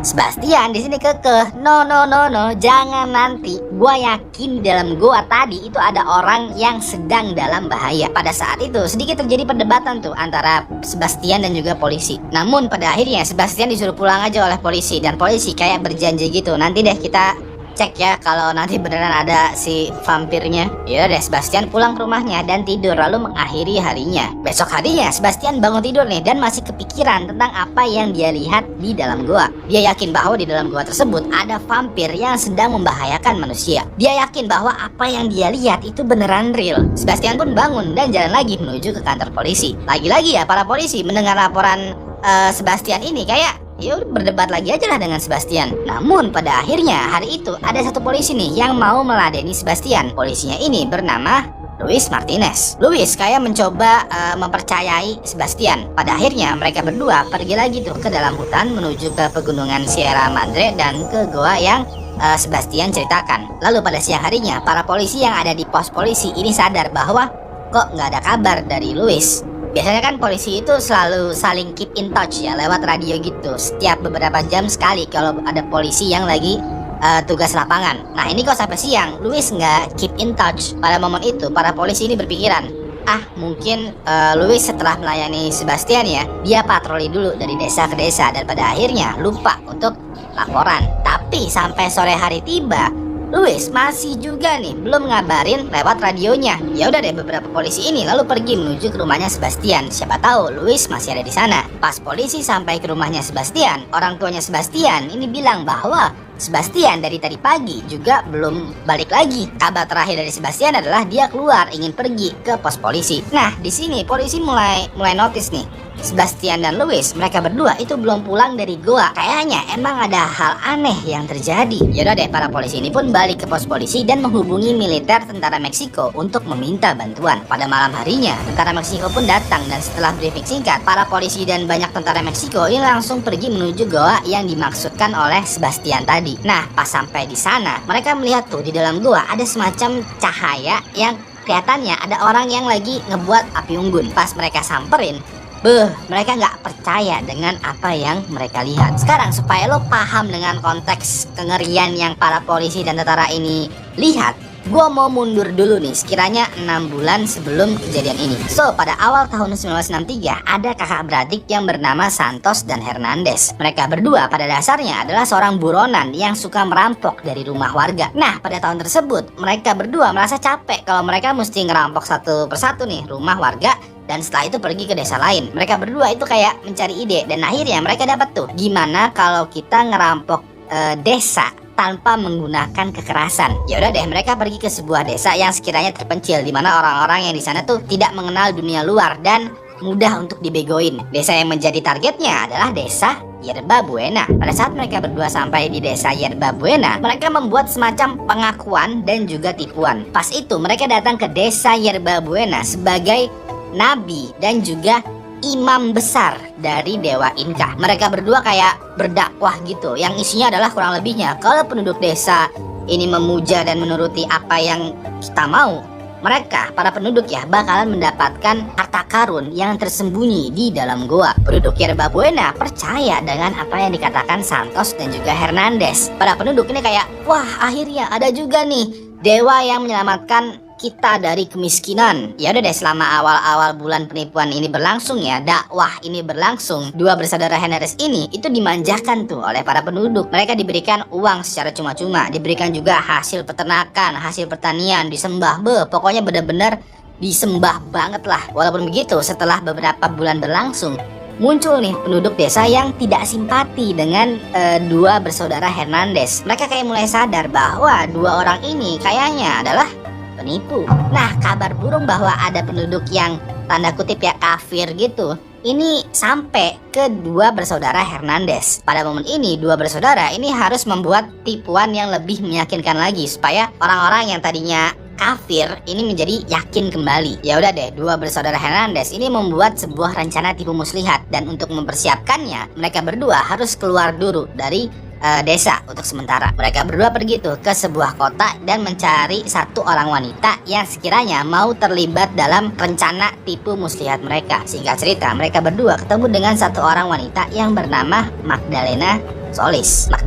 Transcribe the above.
Sebastian di sini kekeh, no no no no, jangan nanti. Gua yakin di dalam gua tadi itu ada orang yang sedang dalam bahaya. Pada saat itu sedikit terjadi perdebatan tuh antara Sebastian dan juga polisi. Namun pada akhirnya Sebastian disuruh pulang aja oleh polisi, dan polisi kayak berjanji gitu, nanti deh kita cek ya kalau nanti beneran ada si vampirnya. Ya deh, Sebastian pulang ke rumahnya dan tidur lalu mengakhiri harinya. Besok harinya Sebastian bangun tidur nih dan masih kepikiran tentang apa yang dia lihat di dalam gua. Dia yakin bahwa di dalam gua tersebut ada vampir yang sedang membahayakan manusia. Dia yakin bahwa apa yang dia lihat itu beneran real. Sebastian pun bangun dan jalan lagi menuju ke kantor polisi. Lagi-lagi ya para polisi mendengar laporan Sebastian ini kayak yuk berdebat lagi aja lah dengan Sebastian. Namun pada akhirnya hari itu ada satu polisi nih yang mau meladeni Sebastian. Polisinya ini bernama Luis Martinez. Luis kayak mencoba mempercayai Sebastian. Pada akhirnya mereka berdua pergi lagi tuh ke dalam hutan menuju ke pegunungan Sierra Madre dan ke goa yang Sebastian ceritakan. Lalu pada siang harinya para polisi yang ada di pos polisi ini sadar bahwa kok nggak ada kabar dari Luis. Biasanya kan polisi itu selalu saling keep in touch ya lewat radio gitu. Setiap beberapa jam sekali kalau ada polisi yang lagi tugas lapangan. Nah ini kok sampai siang Luis nggak keep in touch. Pada momen itu para polisi ini berpikiran, mungkin Luis setelah melayani Sebastian ya, dia patroli dulu dari desa ke desa dan pada akhirnya lupa untuk laporan. Tapi sampai sore hari tiba, Luis masih juga nih belum ngabarin lewat radionya. Ya udah deh, beberapa polisi ini lalu pergi menuju ke rumahnya Sebastian. Siapa tahu Luis masih ada di sana. Pas polisi sampai ke rumahnya Sebastian, orang tuanya Sebastian ini bilang bahwa Sebastian dari tadi pagi juga belum balik lagi. Kabar terakhir dari Sebastian adalah dia keluar ingin pergi ke pos polisi. Nah di sini polisi mulai notice nih, Sebastian dan Luis, mereka berdua itu belum pulang dari goa. Kayaknya emang ada hal aneh yang terjadi. Yaudah deh, para polisi ini pun balik ke pos polisi dan menghubungi militer tentara Meksiko untuk meminta bantuan. Pada malam harinya, tentara Meksiko pun datang dan setelah briefing singkat, para polisi dan banyak tentara Meksiko ini langsung pergi menuju goa yang dimaksudkan oleh Sebastian tadi. Nah, pas sampai di sana, mereka melihat tuh di dalam goa ada semacam cahaya yang kelihatannya ada orang yang lagi ngebuat api unggun. Pas mereka samperin, mereka nggak percaya dengan apa yang mereka lihat. Sekarang supaya lo paham dengan konteks kengerian yang para polisi dan tentara ini lihat, gue mau mundur dulu nih sekiranya 6 bulan sebelum kejadian ini. So, pada awal tahun 1963 ada kakak beradik yang bernama Santos dan Hernandez. Mereka berdua pada dasarnya adalah seorang buronan yang suka merampok dari rumah warga. Nah, pada tahun tersebut mereka berdua merasa capek kalau mereka mesti ngerampok satu persatu nih rumah warga, dan setelah itu pergi ke desa lain. Mereka berdua itu kayak mencari ide dan akhirnya mereka dapat tuh, gimana kalau kita ngerampok desa tanpa menggunakan kekerasan. Ya udah deh, mereka pergi ke sebuah desa yang sekiranya terpencil, di mana orang-orang yang di sana tuh tidak mengenal dunia luar dan mudah untuk dibegoin. Desa yang menjadi targetnya adalah desa Yerba Buena. Pada saat mereka berdua sampai di desa Yerba Buena, mereka membuat semacam pengakuan dan juga tipuan. Pas itu mereka datang ke desa Yerba Buena sebagai nabi dan juga imam besar dari dewa Inka. Mereka berdua kayak berdakwah gitu, yang isinya adalah kurang lebihnya kalau penduduk desa ini memuja dan menuruti apa yang kita mau, mereka, para penduduk ya, bakalan mendapatkan harta karun yang tersembunyi di dalam goa. Penduduk Yerba Buena percaya dengan apa yang dikatakan Santos dan juga Hernandez. Para penduduk ini kayak, wah akhirnya ada juga nih dewa yang menyelamatkan kita dari kemiskinan. Ya udah deh, selama awal-awal bulan penipuan ini berlangsung ya, dakwah ini berlangsung, dua bersaudara Hernandez ini itu dimanjakan tuh oleh para penduduk. Mereka diberikan uang secara cuma-cuma, diberikan juga hasil peternakan, hasil pertanian, disembah. Pokoknya bener-bener disembah banget lah. Walaupun begitu, setelah beberapa bulan berlangsung, muncul nih penduduk desa yang tidak simpati dengan dua bersaudara Hernandez. Mereka kayak mulai sadar bahwa dua orang ini kayaknya adalah penipu. Nah, kabar burung bahwa ada penduduk yang tanda kutip ya kafir gitu, ini sampai ke dua bersaudara Hernandez. Pada momen ini dua bersaudara ini harus membuat tipuan yang lebih meyakinkan lagi supaya orang-orang yang tadinya kafir ini menjadi yakin kembali. Ya udah deh, dua bersaudara Hernandez ini membuat sebuah rencana tipu muslihat, dan untuk mempersiapkannya mereka berdua harus keluar dulu dari desa untuk sementara. Mereka berdua pergi tuh ke sebuah kota dan mencari satu orang wanita yang sekiranya mau terlibat dalam rencana tipu muslihat mereka. Singkat cerita, mereka berdua ketemu dengan satu orang wanita yang bernama Magdalena Solis. Magdalena